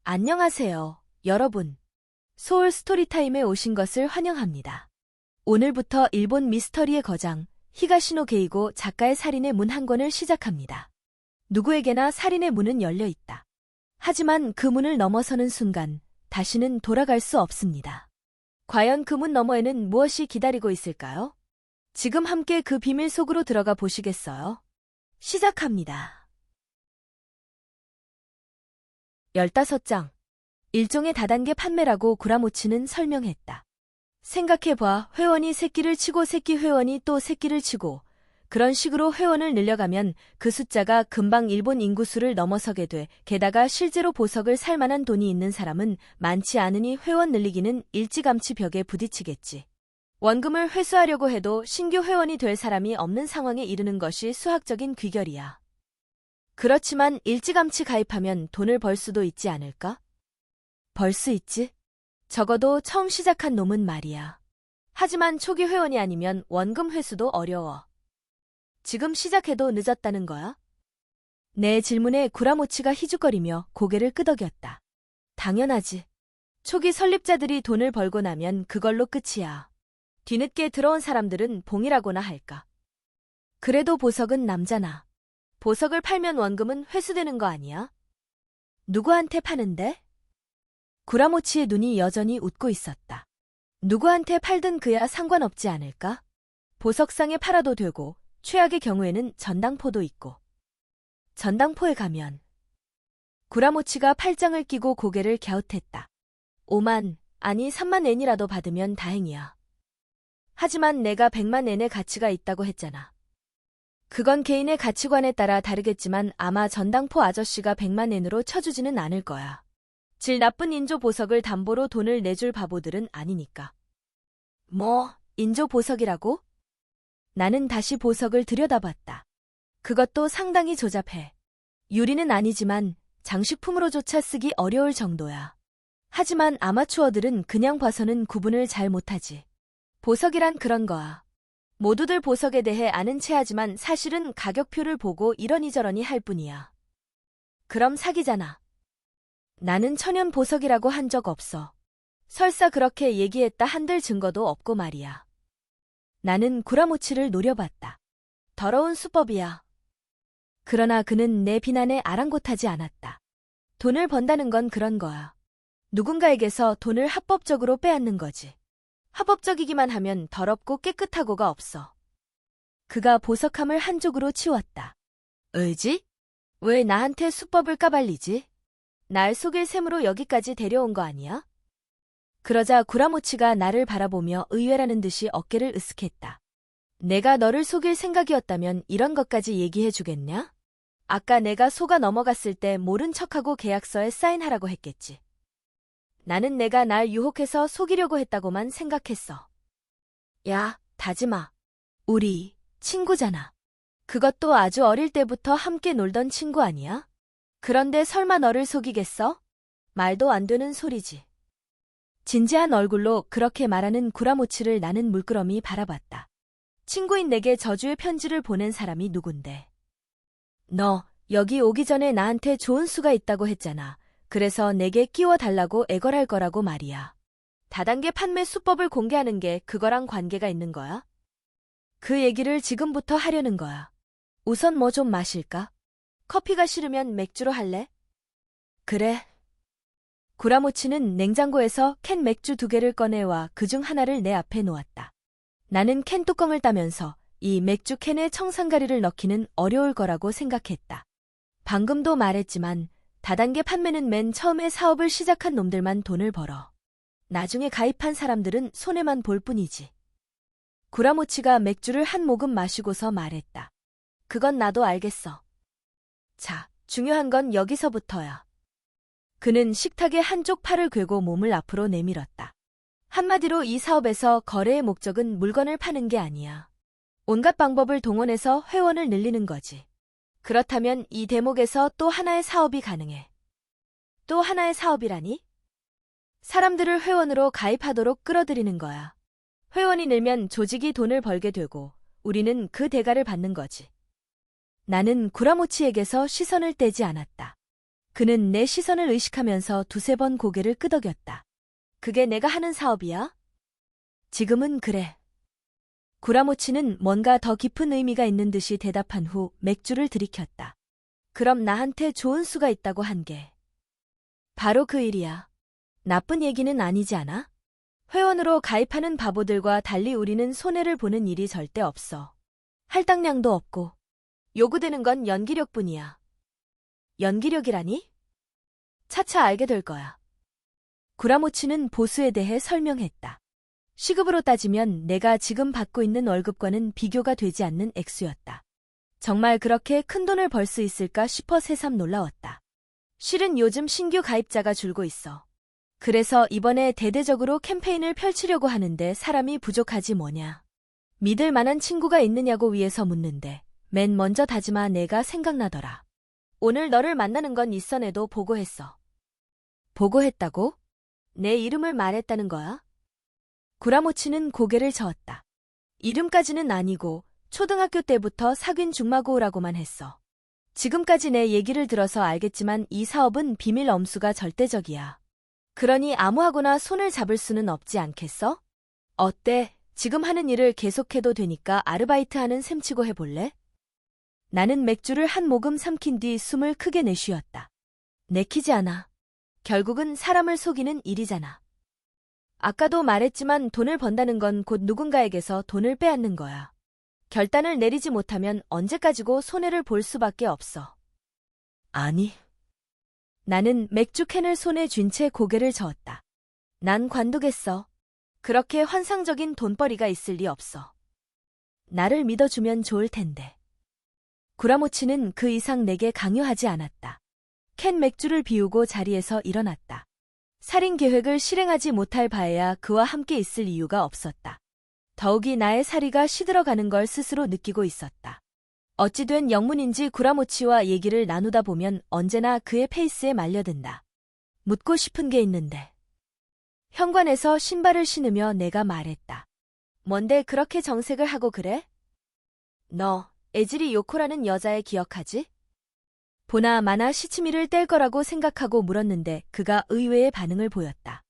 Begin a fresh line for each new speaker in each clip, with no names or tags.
안녕하세요, 여러분. 소울 스토리타임에 오신 것을 환영합니다. 오늘부터 일본 미스터리의 거장, 히가시노 게이고 작가의 살인의 문 한 권을 시작합니다. 누구에게나 살인의 문은 열려 있다. 하지만 그 문을 넘어서는 순간, 다시는 돌아갈 수 없습니다. 과연 그 문 너머에는 무엇이 기다리고 있을까요? 지금 함께 그 비밀 속으로 들어가 보시겠어요? 시작합니다. 15장. 일종의 다단계 판매라고 구라모치는 설명했다. 생각해봐. 회원이 새끼를 치고 새끼 회원이 또 새끼를 치고 그런 식으로 회원을 늘려가면 그 숫자가 금방 일본 인구수를 넘어서게 돼. 게다가 실제로 보석을 살 만한 돈이 있는 사람은 많지 않으니 회원 늘리기는 일찌감치 벽에 부딪히겠지. 원금을 회수하려고 해도 신규 회원이 될 사람이 없는 상황에 이르는 것이 수학적인 귀결이야. 그렇지만 일찌감치 가입하면 돈을 벌 수도 있지 않을까? 벌 수 있지? 적어도 처음 시작한 놈은 말이야. 하지만 초기 회원이 아니면 원금 회수도 어려워. 지금 시작해도 늦었다는 거야? 내 질문에 구라모치가 희죽거리며 고개를 끄덕였다. 당연하지. 초기 설립자들이 돈을 벌고 나면 그걸로 끝이야. 뒤늦게 들어온 사람들은 봉이라고나 할까. 그래도 보석은 남잖아. 보석을 팔면 원금은 회수되는 거 아니야? 누구한테 파는데? 구라모치의 눈이 여전히 웃고 있었다. 누구한테 팔든 그야 상관없지 않을까? 보석상에 팔아도 되고 최악의 경우에는 전당포도 있고. 전당포에 가면 구라모치가 팔짱을 끼고 고개를 갸웃했다. 5만, 아니 3만 엔이라도 받으면 다행이야. 하지만 내가 100만 엔의 가치가 있다고 했잖아. 그건 개인의 가치관에 따라 다르겠지만 아마 전당포 아저씨가 100만 엔으로 쳐주지는 않을 거야. 질 나쁜 인조 보석을 담보로 돈을 내줄 바보들은 아니니까. 뭐, 인조 보석이라고? 나는 다시 보석을 들여다봤다. 그것도 상당히 조잡해. 유리는 아니지만 장식품으로조차 쓰기 어려울 정도야. 하지만 아마추어들은 그냥 봐서는 구분을 잘 못하지. 보석이란 그런 거야. 모두들 보석에 대해 아는 체하지만 사실은 가격표를 보고 이러니저러니 할 뿐이야. 그럼 사기잖아. 나는 천연 보석이라고 한 적 없어. 설사 그렇게 얘기했다 한들 증거도 없고 말이야. 나는 구라모치를 노려봤다. 더러운 수법이야. 그러나 그는 내 비난에 아랑곳하지 않았다. 돈을 번다는 건 그런 거야. 누군가에게서 돈을 합법적으로 빼앗는 거지. 합법적이기만 하면 더럽고 깨끗하고가 없어. 그가 보석함을 한쪽으로 치웠다. 의지? 왜 나한테 수법을 까발리지? 날 속일 셈으로 여기까지 데려온 거 아니야? 그러자 구라모치가 나를 바라보며 의외라는 듯이 어깨를 으쓱했다. 내가 너를 속일 생각이었다면 이런 것까지 얘기해 주겠냐? 아까 내가 속아 넘어갔을 때 모른 척하고 계약서에 사인하라고 했겠지. 나는 내가 날 유혹해서 속이려고 했다고만 생각했어. 야, 다지마. 우리 친구잖아. 그것도 아주 어릴 때부터 함께 놀던 친구 아니야? 그런데 설마 너를 속이겠어? 말도 안 되는 소리지. 진지한 얼굴로 그렇게 말하는 구라모치를 나는 물끄러미 바라봤다. 친구인 내게 저주의 편지를 보낸 사람이 누군데? 너 여기 오기 전에 나한테 좋은 수가 있다고 했잖아. 그래서 내게 끼워달라고 애걸할 거라고 말이야. 다단계 판매 수법을 공개하는 게 그거랑 관계가 있는 거야? 그 얘기를 지금부터 하려는 거야. 우선 뭐 좀 마실까? 커피가 싫으면 맥주로 할래? 그래. 구라모치는 냉장고에서 캔 맥주 2개를 꺼내와 그중 하나를 내 앞에 놓았다. 나는 캔 뚜껑을 따면서 이 맥주 캔에 청산가리를 넣기는 어려울 거라고 생각했다. 방금도 말했지만 다단계 판매는 맨 처음에 사업을 시작한 놈들만 돈을 벌어. 나중에 가입한 사람들은 손해만 볼 뿐이지. 구라모치가 맥주를 한 모금 마시고서 말했다. 그건 나도 알겠어. 자, 중요한 건 여기서부터야. 그는 식탁의 한쪽 팔을 꿰고 몸을 앞으로 내밀었다. 한마디로 이 사업에서 거래의 목적은 물건을 파는 게 아니야. 온갖 방법을 동원해서 회원을 늘리는 거지. 그렇다면 이 대목에서 또 하나의 사업이 가능해. 또 하나의 사업이라니? 사람들을 회원으로 가입하도록 끌어들이는 거야. 회원이 늘면 조직이 돈을 벌게 되고 우리는 그 대가를 받는 거지. 나는 구라모치에게서 시선을 떼지 않았다. 그는 내 시선을 의식하면서 두세 번 고개를 끄덕였다. 그게 내가 하는 사업이야? 지금은 그래. 구라모치는 뭔가 더 깊은 의미가 있는 듯이 대답한 후 맥주를 들이켰다. 그럼 나한테 좋은 수가 있다고 한 게. 바로 그 일이야. 나쁜 얘기는 아니지 않아? 회원으로 가입하는 바보들과 달리 우리는 손해를 보는 일이 절대 없어. 할당량도 없고. 요구되는 건 연기력뿐이야. 연기력이라니? 차차 알게 될 거야. 구라모치는 보수에 대해 설명했다. 시급으로 따지면 내가 지금 받고 있는 월급과는 비교가 되지 않는 액수였다. 정말 그렇게 큰 돈을 벌 수 있을까 싶어 새삼 놀라웠다. 실은 요즘 신규 가입자가 줄고 있어. 그래서 이번에 대대적으로 캠페인을 펼치려고 하는데 사람이 부족하지 뭐냐. 믿을 만한 친구가 있느냐고 위에서 묻는데 맨 먼저 다지마 내가 생각나더라. 오늘 너를 만나는 건 있어내도 보고했어. 보고했다고? 내 이름을 말했다는 거야? 구라모치는 고개를 저었다. 이름까지는 아니고 초등학교 때부터 사귄 중마고우라고만 했어. 지금까지 내 얘기를 들어서 알겠지만 이 사업은 비밀 엄수가 절대적이야. 그러니 아무하고나 손을 잡을 수는 없지 않겠어? 어때? 지금 하는 일을 계속해도 되니까 아르바이트하는 셈치고 해볼래? 나는 맥주를 한 모금 삼킨 뒤 숨을 크게 내쉬었다. 내키지 않아. 결국은 사람을 속이는 일이잖아. 아까도 말했지만 돈을 번다는 건 곧 누군가에게서 돈을 빼앗는 거야. 결단을 내리지 못하면 언제까지고 손해를 볼 수밖에 없어. 아니. 나는 맥주캔을 손에 쥔 채 고개를 저었다. 난 관두겠어. 그렇게 환상적인 돈벌이가 있을 리 없어. 나를 믿어주면 좋을 텐데. 구라모치는 그 이상 내게 강요하지 않았다. 캔 맥주를 비우고 자리에서 일어났다. 살인 계획을 실행하지 못할 바에야 그와 함께 있을 이유가 없었다. 더욱이 나의 사리가 시들어가는 걸 스스로 느끼고 있었다. 어찌된 영문인지 구라모치와 얘기를 나누다 보면 언제나 그의 페이스에 말려든다. 묻고 싶은 게 있는데. 현관에서 신발을 신으며 내가 말했다. 뭔데 그렇게 정색을 하고 그래? 너, 에지리 요코라는 여자애 기억하지? 보나 마나 시치미를 뗄 거라고 생각하고 물었는데 그가 의외의 반응을 보였다.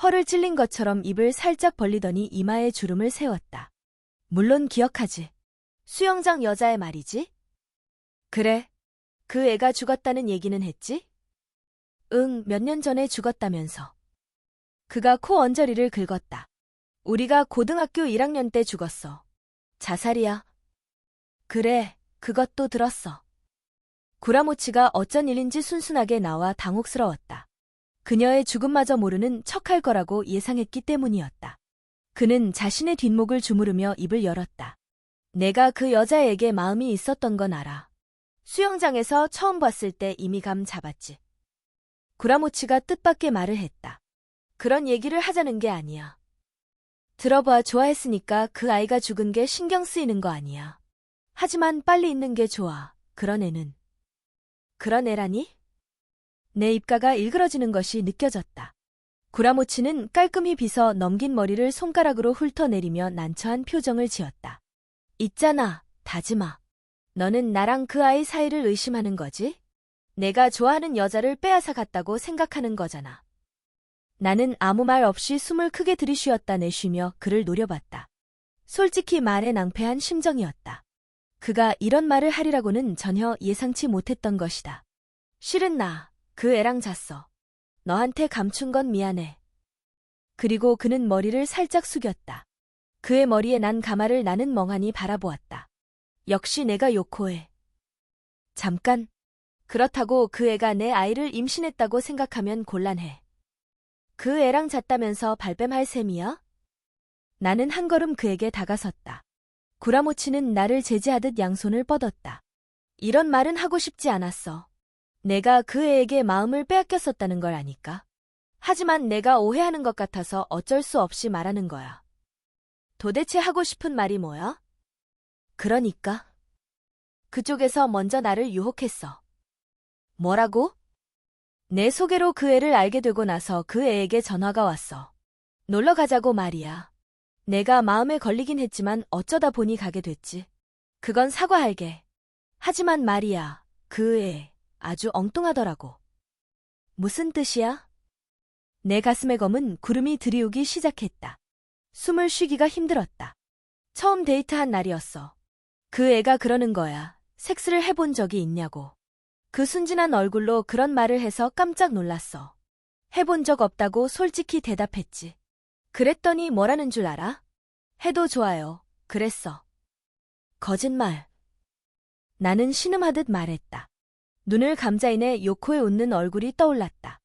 허를 찔린 것처럼 입을 살짝 벌리더니 이마에 주름을 세웠다. 물론 기억하지. 수영장 여자애 말이지? 그래. 그 애가 죽었다는 얘기는 했지? 응, 몇 년 전에 죽었다면서. 그가 코 언저리를 긁었다. 우리가 고등학교 1학년 때 죽었어. 자살이야. 그래, 그것도 들었어. 구라모치가 어쩐 일인지 순순하게 나와 당혹스러웠다. 그녀의 죽음마저 모르는 척할 거라고 예상했기 때문이었다. 그는 자신의 뒷목을 주무르며 입을 열었다. 내가 그 여자에게 마음이 있었던 건 알아. 수영장에서 처음 봤을 때 이미 감 잡았지. 구라모치가 뜻밖의 말을 했다. 그런 얘기를 하자는 게 아니야. 들어봐 좋아했으니까 그 아이가 죽은 게 신경 쓰이는 거 아니야. 하지만 빨리 있는 게 좋아. 그런 애는. 그런 애라니? 내 입가가 일그러지는 것이 느껴졌다. 구라모치는 깔끔히 빗어 넘긴 머리를 손가락으로 훑어내리며 난처한 표정을 지었다. 있잖아, 다지마. 너는 나랑 그 아이 사이를 의심하는 거지? 내가 좋아하는 여자를 빼앗아 갔다고 생각하는 거잖아. 나는 아무 말 없이 숨을 크게 들이쉬었다 내쉬며 그를 노려봤다. 솔직히 말해 낭패한 심정이었다. 그가 이런 말을 하리라고는 전혀 예상치 못했던 것이다. 실은 나, 그 애랑 잤어. 너한테 감춘 건 미안해. 그리고 그는 머리를 살짝 숙였다. 그의 머리에 난 가마를 나는 멍하니 바라보았다. 역시 내가 요코해. 잠깐. 그렇다고 그 애가 내 아이를 임신했다고 생각하면 곤란해. 그 애랑 잤다면서 발뺌할 셈이야? 나는 한 걸음 그에게 다가섰다. 구라모치는 나를 제지하듯 양손을 뻗었다. 이런 말은 하고 싶지 않았어. 내가 그 애에게 마음을 빼앗겼었다는 걸 아니까. 하지만 내가 오해하는 것 같아서 어쩔 수 없이 말하는 거야. 도대체 하고 싶은 말이 뭐야? 그러니까. 그쪽에서 먼저 나를 유혹했어. 뭐라고? 내 소개로 그 애를 알게 되고 나서 그 애에게 전화가 왔어. 놀러 가자고 말이야. 내가 마음에 걸리긴 했지만 어쩌다 보니 가게 됐지. 그건 사과할게. 하지만 말이야, 그 애 아주 엉뚱하더라고. 무슨 뜻이야? 내 가슴에 검은 구름이 들이우기 시작했다. 숨을 쉬기가 힘들었다. 처음 데이트한 날이었어. 그 애가 그러는 거야. 섹스를 해본 적이 있냐고. 그 순진한 얼굴로 그런 말을 해서 깜짝 놀랐어. 해본 적 없다고 솔직히 대답했지. 그랬더니 뭐라는 줄 알아? 해도 좋아요. 그랬어. 거짓말. 나는 신음하듯 말했다. 눈을 감자인의 요코에 웃는 얼굴이 떠올랐다.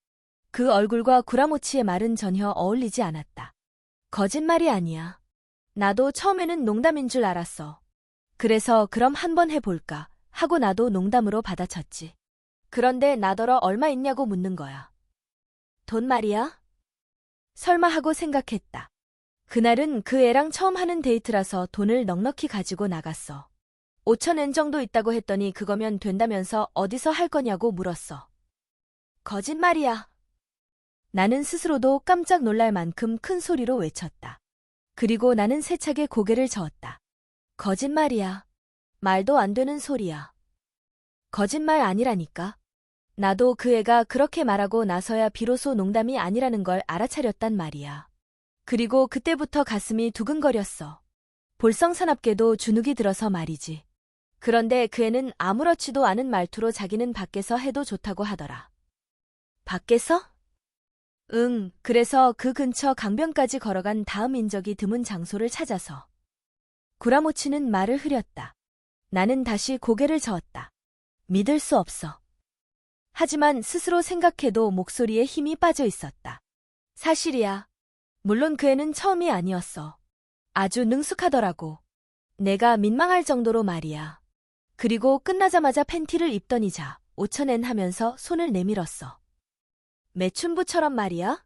그 얼굴과 구라모치의 말은 전혀 어울리지 않았다. 거짓말이 아니야. 나도 처음에는 농담인 줄 알았어. 그래서 그럼 한번 해볼까 하고 나도 농담으로 받아쳤지. 그런데 나더러 얼마 있냐고 묻는 거야. 돈 말이야? 설마 하고 생각했다. 그날은 그 애랑 처음 하는 데이트라서 돈을 넉넉히 가지고 나갔어. 5,000엔 정도 있다고 했더니 그거면 된다면서 어디서 할 거냐고 물었어. 거짓말이야. 나는 스스로도 깜짝 놀랄 만큼 큰 소리로 외쳤다. 그리고 나는 세차게 고개를 저었다. 거짓말이야. 말도 안 되는 소리야. 거짓말 아니라니까. 나도 그 애가 그렇게 말하고 나서야 비로소 농담이 아니라는 걸 알아차렸단 말이야. 그리고 그때부터 가슴이 두근거렸어. 볼썽사납게도 주눅이 들어서 말이지. 그런데 그 애는 아무렇지도 않은 말투로 자기는 밖에서 해도 좋다고 하더라. 밖에서? 응, 그래서 그 근처 강변까지 걸어간 다음 인적이 드문 장소를 찾아서. 구라모치는 말을 흐렸다. 나는 다시 고개를 저었다. 믿을 수 없어. 하지만 스스로 생각해도 목소리에 힘이 빠져 있었다. 사실이야. 물론 그 애는 처음이 아니었어. 아주 능숙하더라고. 내가 민망할 정도로 말이야. 그리고 끝나자마자 팬티를 입더니자 5,000엔 하면서 손을 내밀었어. 매춘부처럼 말이야?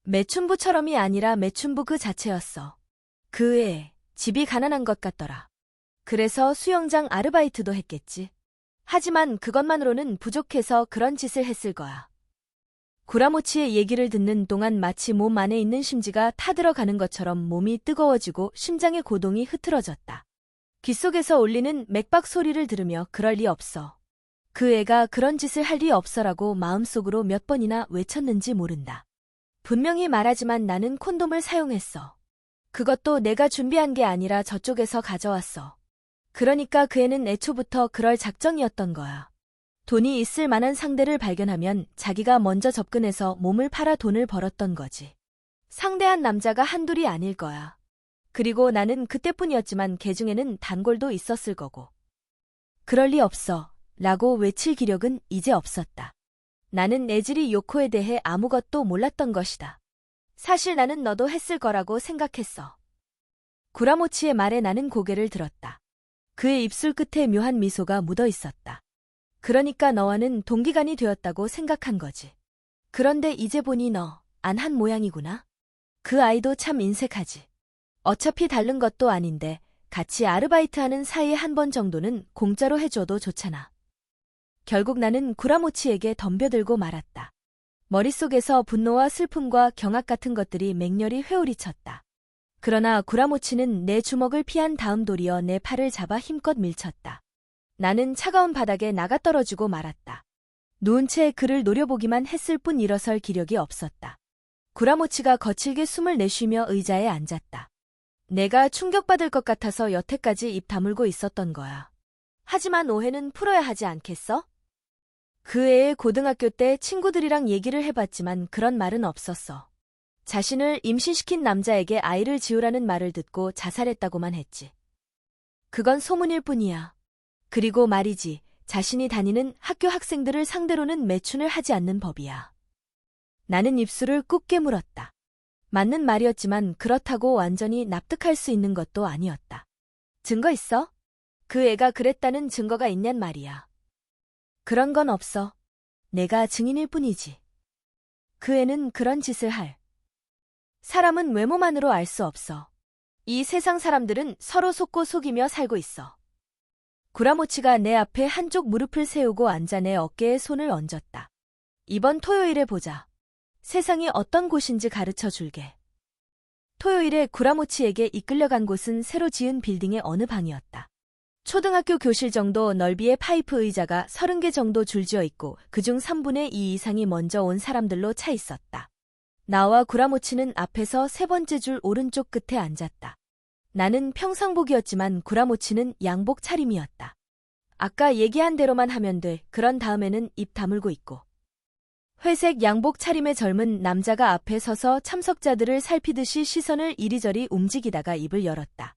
매춘부처럼이 아니라 매춘부 그 자체였어. 그 애, 집이 가난한 것 같더라. 그래서 수영장 아르바이트도 했겠지. 하지만 그것만으로는 부족해서 그런 짓을 했을 거야. 구라모치의 얘기를 듣는 동안 마치 몸 안에 있는 심지가 타들어가는 것처럼 몸이 뜨거워지고 심장의 고동이 흐트러졌다. 귓속에서 울리는 맥박 소리를 들으며 그럴 리 없어. 그 애가 그런 짓을 할 리 없어라고 마음속으로 몇 번이나 외쳤는지 모른다. 분명히 말하지만 나는 콘돔을 사용했어. 그것도 내가 준비한 게 아니라 저쪽에서 가져왔어. 그러니까 그 애는 애초부터 그럴 작정이었던 거야. 돈이 있을 만한 상대를 발견하면 자기가 먼저 접근해서 몸을 팔아 돈을 벌었던 거지. 상대한 남자가 한둘이 아닐 거야. 그리고 나는 그때뿐이었지만 걔 중에는 단골도 있었을 거고. 그럴 리 없어 라고 외칠 기력은 이제 없었다. 나는 내질이 요코에 대해 아무것도 몰랐던 것이다. 사실 나는 너도 했을 거라고 생각했어. 구라모치의 말에 나는 고개를 들었다. 그의 입술 끝에 묘한 미소가 묻어 있었다. 그러니까 너와는 동기간이 되었다고 생각한 거지. 그런데 이제 보니 너 안 한 모양이구나. 그 아이도 참 인색하지. 어차피 다른 것도 아닌데 같이 아르바이트하는 사이에 한 번 정도는 공짜로 해줘도 좋잖아. 결국 나는 구라모치에게 덤벼들고 말았다. 머릿속에서 분노와 슬픔과 경악 같은 것들이 맹렬히 회오리쳤다. 그러나 구라모치는 내 주먹을 피한 다음 도리어 내 팔을 잡아 힘껏 밀쳤다. 나는 차가운 바닥에 나가떨어지고 말았다. 누운 채 그를 노려보기만 했을 뿐 일어설 기력이 없었다. 구라모치가 거칠게 숨을 내쉬며 의자에 앉았다. 내가 충격받을 것 같아서 여태까지 입 다물고 있었던 거야. 하지만 오해는 풀어야 하지 않겠어? 그 애의 고등학교 때 친구들이랑 얘기를 해봤지만 그런 말은 없었어. 자신을 임신시킨 남자에게 아이를 지우라는 말을 듣고 자살했다고만 했지. 그건 소문일 뿐이야. 그리고 말이지, 자신이 다니는 학교 학생들을 상대로는 매춘을 하지 않는 법이야. 나는 입술을 꾹 깨물었다. 맞는 말이었지만 그렇다고 완전히 납득할 수 있는 것도 아니었다. 증거 있어? 그 애가 그랬다는 증거가 있냔 말이야. 그런 건 없어. 내가 증인일 뿐이지. 그 애는 그런 짓을 할. 사람은 외모만으로 알 수 없어. 이 세상 사람들은 서로 속고 속이며 살고 있어. 구라모치가 내 앞에 한쪽 무릎을 세우고 앉아 내 어깨에 손을 얹었다. 이번 토요일에 보자. 세상이 어떤 곳인지 가르쳐 줄게. 토요일에 구라모치에게 이끌려간 곳은 새로 지은 빌딩의 어느 방이었다. 초등학교 교실 정도 넓이의 파이프 의자가 30개 정도 줄지어 있고 그중 3분의 2 이상이 먼저 온 사람들로 차 있었다. 나와 구라모치는 앞에서 세 번째 줄 오른쪽 끝에 앉았다. 나는 평상복이었지만 구라모치는 양복 차림이었다. 아까 얘기한 대로만 하면 돼. 그런 다음에는 입 다물고 있고. 회색 양복 차림의 젊은 남자가 앞에 서서 참석자들을 살피듯이 시선을 이리저리 움직이다가 입을 열었다.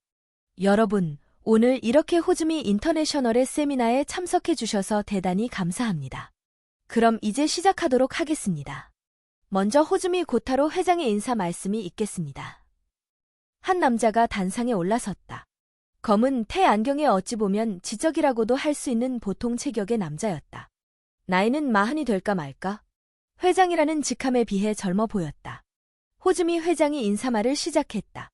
여러분, 오늘 이렇게 호즈미 인터내셔널의 세미나에 참석해 주셔서 대단히 감사합니다. 그럼 이제 시작하도록 하겠습니다. 먼저 호즈미 고타로 회장의 인사 말씀이 있겠습니다. 한 남자가 단상에 올라섰다. 검은 태 안경에 어찌 보면 지적이라고도 할 수 있는 보통 체격의 남자였다. 나이는 40이 될까 말까? 회장이라는 직함에 비해 젊어 보였다. 호즈미 회장이 인사말을 시작했다.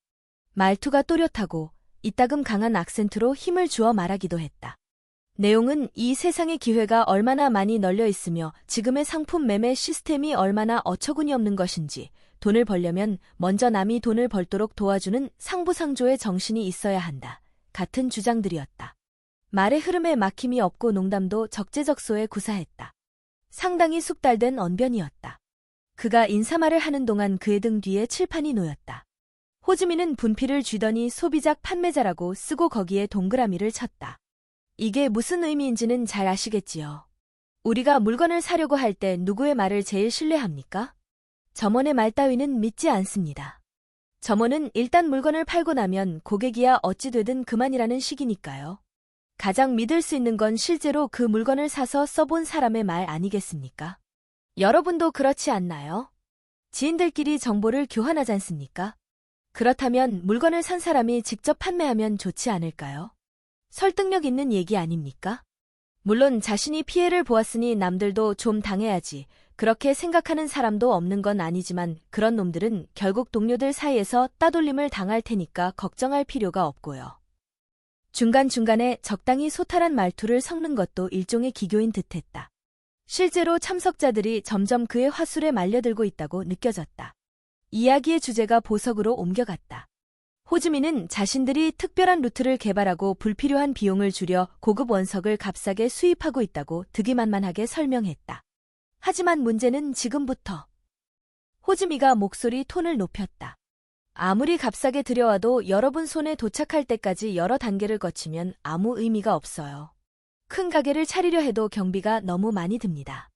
말투가 또렷하고 이따금 강한 악센트로 힘을 주어 말하기도 했다. 내용은 이 세상의 기회가 얼마나 많이 널려 있으며 지금의 상품 매매 시스템이 얼마나 어처구니 없는 것인지, 돈을 벌려면 먼저 남이 돈을 벌도록 도와주는 상부상조의 정신이 있어야 한다. 같은 주장들이었다. 말의 흐름에 막힘이 없고 농담도 적재적소에 구사했다. 상당히 숙달된 언변이었다. 그가 인사말을 하는 동안 그의 등 뒤에 칠판이 놓였다. 호즈미는 분필을 쥐더니 소비작 판매자라고 쓰고 거기에 동그라미를 쳤다. 이게 무슨 의미인지는 잘 아시겠지요. 우리가 물건을 사려고 할 때 누구의 말을 제일 신뢰합니까? 점원의 말 따위는 믿지 않습니다. 점원은 일단 물건을 팔고 나면 고객이야 어찌 되든 그만이라는 식이니까요. 가장 믿을 수 있는 건 실제로 그 물건을 사서 써본 사람의 말 아니겠습니까? 여러분도 그렇지 않나요? 지인들끼리 정보를 교환하지 않습니까? 그렇다면 물건을 산 사람이 직접 판매하면 좋지 않을까요? 설득력 있는 얘기 아닙니까? 물론 자신이 피해를 보았으니 남들도 좀 당해야지, 그렇게 생각하는 사람도 없는 건 아니지만 그런 놈들은 결국 동료들 사이에서 따돌림을 당할 테니까 걱정할 필요가 없고요. 중간중간에 적당히 소탈한 말투를 섞는 것도 일종의 기교인 듯했다. 실제로 참석자들이 점점 그의 화술에 말려들고 있다고 느껴졌다. 이야기의 주제가 보석으로 옮겨갔다. 호즈미는 자신들이 특별한 루트를 개발하고 불필요한 비용을 줄여 고급 원석을 값싸게 수입하고 있다고 득이만만하게 설명했다. 하지만 문제는 지금부터. 호즈미가 목소리 톤을 높였다. 아무리 값싸게 들여와도 여러분 손에 도착할 때까지 여러 단계를 거치면 아무 의미가 없어요. 큰 가게를 차리려 해도 경비가 너무 많이 듭니다.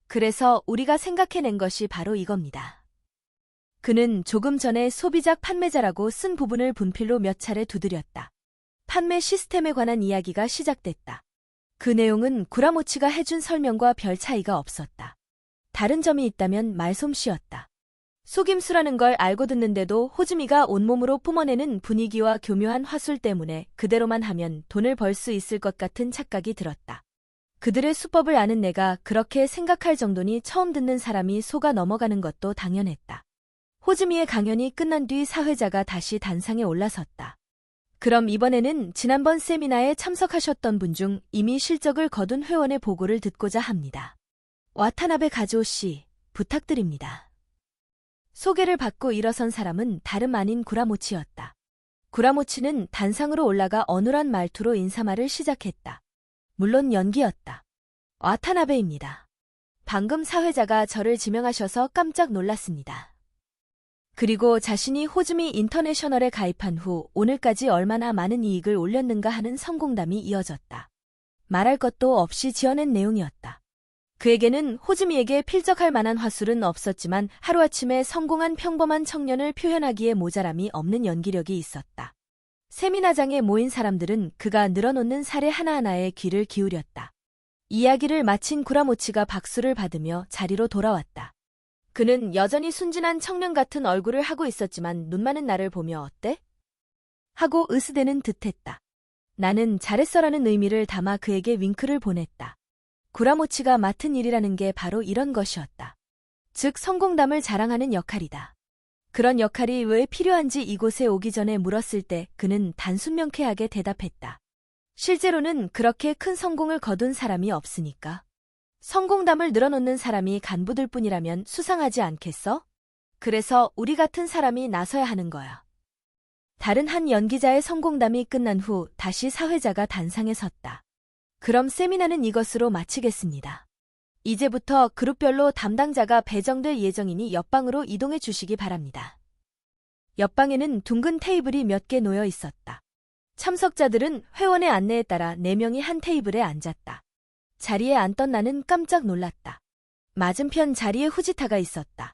그래서 우리가 생각해낸 것이 바로 이겁니다. 그는 조금 전에 소비작 판매자라고 쓴 부분을 분필로 몇 차례 두드렸다. 판매 시스템에 관한 이야기가 시작됐다. 그 내용은 구라모치가 해준 설명과 별 차이가 없었다. 다른 점이 있다면 말솜씨였다. 속임수라는 걸 알고 듣는데도 호즈미가 온몸으로 뿜어내는 분위기와 교묘한 화술 때문에 그대로만 하면 돈을 벌 수 있을 것 같은 착각이 들었다. 그들의 수법을 아는 내가 그렇게 생각할 정도니 처음 듣는 사람이 속아 넘어가는 것도 당연했다. 호즈미의 강연이 끝난 뒤 사회자가 다시 단상에 올라섰다. 그럼 이번에는 지난번 세미나에 참석하셨던 분 중 이미 실적을 거둔 회원의 보고를 듣고자 합니다. 와타나베 가즈오 씨, 부탁드립니다. 소개를 받고 일어선 사람은 다름 아닌 구라모치였다. 구라모치는 단상으로 올라가 어눌한 말투로 인사말을 시작했다. 물론 연기였다. 와타나베입니다. 방금 사회자가 저를 지명하셔서 깜짝 놀랐습니다. 그리고 자신이 호즈미 인터내셔널에 가입한 후 오늘까지 얼마나 많은 이익을 올렸는가 하는 성공담이 이어졌다. 말할 것도 없이 지어낸 내용이었다. 그에게는 호즈미에게 필적할 만한 화술은 없었지만 하루아침에 성공한 평범한 청년을 표현하기에 모자람이 없는 연기력이 있었다. 세미나장에 모인 사람들은 그가 늘어놓는 사례 하나하나에 귀를 기울였다. 이야기를 마친 구라모치가 박수를 받으며 자리로 돌아왔다. 그는 여전히 순진한 청년 같은 얼굴을 하고 있었지만 눈 많은 나를 보며 어때? 하고 으스대는 듯했다. 나는 잘했어라는 의미를 담아 그에게 윙크를 보냈다. 구라모치가 맡은 일이라는 게 바로 이런 것이었다. 즉 성공담을 자랑하는 역할이다. 그런 역할이 왜 필요한지 이곳에 오기 전에 물었을 때 그는 단순 명쾌하게 대답했다. 실제로는 그렇게 큰 성공을 거둔 사람이 없으니까. 성공담을 늘어놓는 사람이 간부들 뿐이라면 수상하지 않겠어? 그래서 우리 같은 사람이 나서야 하는 거야. 다른 한 연기자의 성공담이 끝난 후 다시 사회자가 단상에 섰다. 그럼 세미나는 이것으로 마치겠습니다. 이제부터 그룹별로 담당자가 배정될 예정이니 옆방으로 이동해 주시기 바랍니다. 옆방에는 둥근 테이블이 몇 개 놓여 있었다. 참석자들은 회원의 안내에 따라 4명이 한 테이블에 앉았다. 자리에 앉던 나는 깜짝 놀랐다. 맞은편 자리에 후지타가 있었다.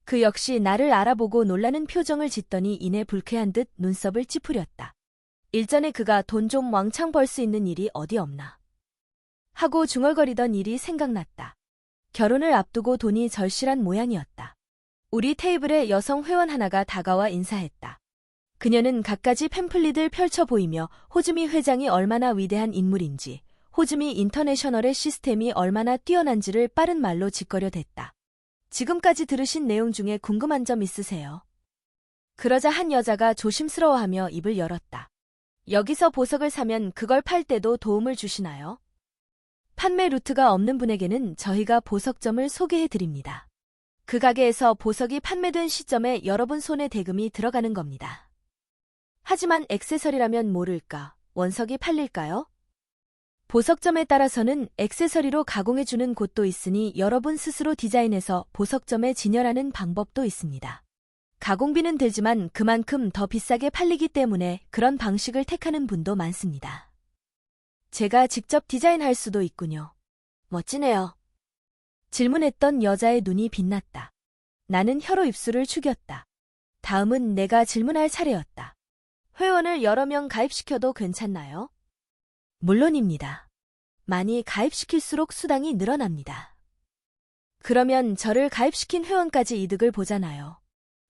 그 역시 나를 알아보고 놀라는 표정을 짓더니 이내 불쾌한 듯 눈썹을 찌푸렸다. 일전에 그가 돈 좀 왕창 벌 수 있는 일이 어디 없나 하고 중얼거리던 일이 생각났다. 결혼을 앞두고 돈이 절실한 모양이었다. 우리 테이블에 여성 회원 하나가 다가와 인사했다. 그녀는 갖가지 팸플릿을 펼쳐 보이며 호즈미 회장이 얼마나 위대한 인물인지, 호즈미 인터내셔널의 시스템이 얼마나 뛰어난지를 빠른 말로 짓거려댔다. 지금까지 들으신 내용 중에 궁금한 점 있으세요? 그러자 한 여자가 조심스러워하며 입을 열었다. 여기서 보석을 사면 그걸 팔 때도 도움을 주시나요? 판매 루트가 없는 분에게는 저희가 보석점을 소개해드립니다. 그 가게에서 보석이 판매된 시점에 여러분 손에 대금이 들어가는 겁니다. 하지만 액세서리라면 모를까, 원석이 팔릴까요? 보석점에 따라서는 액세서리로 가공해주는 곳도 있으니 여러분 스스로 디자인해서 보석점에 진열하는 방법도 있습니다. 가공비는 들지만 그만큼 더 비싸게 팔리기 때문에 그런 방식을 택하는 분도 많습니다. 제가 직접 디자인할 수도 있군요. 멋지네요. 질문했던 여자의 눈이 빛났다. 나는 혀로 입술을 축였다. 다음은 내가 질문할 차례였다. 회원을 여러 명 가입시켜도 괜찮나요? 물론입니다. 많이 가입시킬수록 수당이 늘어납니다. 그러면 저를 가입시킨 회원까지 이득을 보잖아요.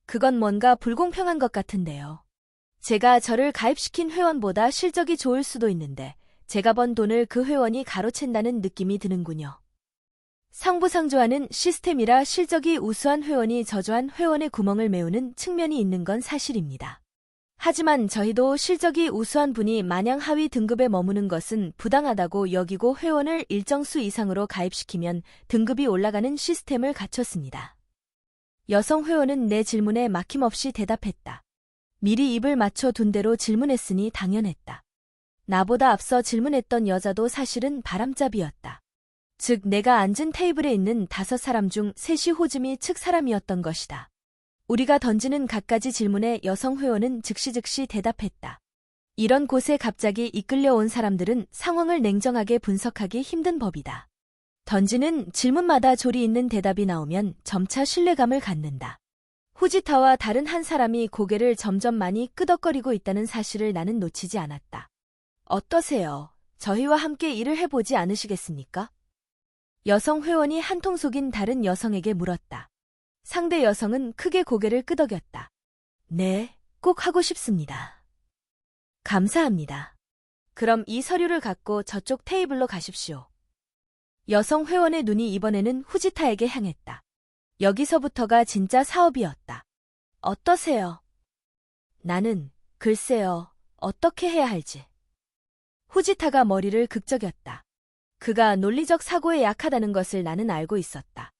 그건 뭔가 불공평한 것 같은데요. 제가 저를 가입시킨 회원보다 실적이 좋을 수도 있는데 제가 번 돈을 그 회원이 가로챈다는 느낌이 드는군요. 상부상조하는 시스템이라 실적이 우수한 회원이 저조한 회원의 구멍을 메우는 측면이 있는 건 사실입니다. 하지만 저희도 실적이 우수한 분이 마냥 하위 등급에 머무는 것은 부당하다고 여기고 회원을 일정 수 이상으로 가입시키면 등급이 올라가는 시스템을 갖췄습니다. 여성 회원은 내 질문에 막힘없이 대답했다. 미리 입을 맞춰둔 대로 질문했으니 당연했다. 나보다 앞서 질문했던 여자도 사실은 바람잡이였다. 즉 내가 앉은 테이블에 있는 5사람 중 3이 호즈미 측 사람이었던 것이다. 우리가 던지는 갖가지 질문에 여성 회원은 즉시 대답했다. 이런 곳에 갑자기 이끌려온 사람들은 상황을 냉정하게 분석하기 힘든 법이다. 던지는 질문마다 조리 있는 대답이 나오면 점차 신뢰감을 갖는다. 후지타와 다른 한 사람이 고개를 점점 많이 끄덕거리고 있다는 사실을 나는 놓치지 않았다. 어떠세요? 저희와 함께 일을 해보지 않으시겠습니까? 여성 회원이 한통 속인 다른 여성에게 물었다. 상대 여성은 크게 고개를 끄덕였다. 네, 꼭 하고 싶습니다. 감사합니다. 그럼 이 서류를 갖고 저쪽 테이블로 가십시오. 여성 회원의 눈이 이번에는 후지타에게 향했다. 여기서부터가 진짜 사업이었다. 어떠세요? 나는, 글쎄요, 어떻게 해야 할지. 후지타가 머리를 극적였다. 그가 논리적 사고에 약하다는 것을 나는 알고 있었다.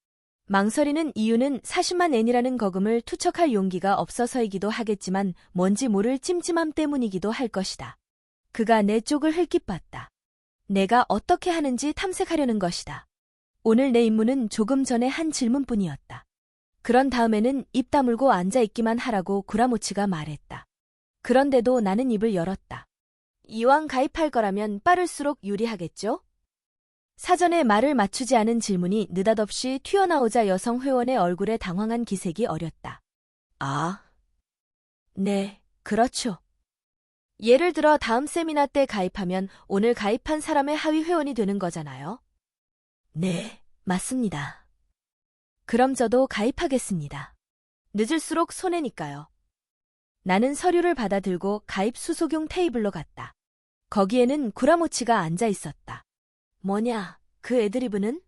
망설이는 이유는 40만 엔이라는 거금을 투척할 용기가 없어서이기도 하겠지만 뭔지 모를 찜찜함 때문이기도 할 것이다. 그가 내 쪽을 흘낏봤다. 내가 어떻게 하는지 탐색하려는 것이다. 오늘 내 임무는 조금 전에 한 질문뿐이었다. 그런 다음에는 입 다물고 앉아있기만 하라고 구라모치가 말했다. 그런데도 나는 입을 열었다. 이왕 가입할 거라면 빠를수록 유리하겠죠? 사전에 말을 맞추지 않은 질문이 느닷없이 튀어나오자 여성 회원의 얼굴에 당황한 기색이 어렸다. 아, 네, 그렇죠. 예를 들어 다음 세미나 때 가입하면 오늘 가입한 사람의 하위 회원이 되는 거잖아요. 네, 맞습니다. 그럼 저도 가입하겠습니다. 늦을수록 손해니까요. 나는 서류를 받아들고 가입 수속용 테이블로 갔다. 거기에는 구라모치가 앉아 있었다. 뭐냐, 그 애드리브는?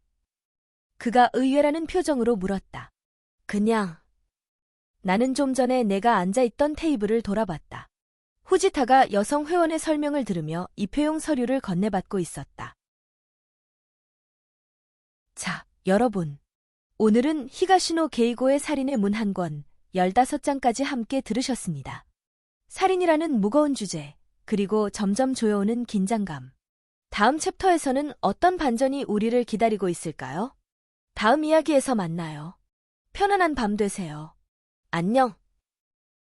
그가 의외라는 표정으로 물었다. 그냥. 나는 좀 전에 내가 앉아있던 테이블을 돌아봤다. 후지타가 여성 회원의 설명을 들으며 입회용 서류를 건네받고 있었다. 자, 여러분. 오늘은 히가시노 게이고의 살인의 문 한 권, 15장까지 함께 들으셨습니다. 살인이라는 무거운 주제, 그리고 점점 조여오는 긴장감. 다음 챕터에서는 어떤 반전이 우리를 기다리고 있을까요? 다음 이야기에서 만나요. 편안한 밤 되세요. 안녕.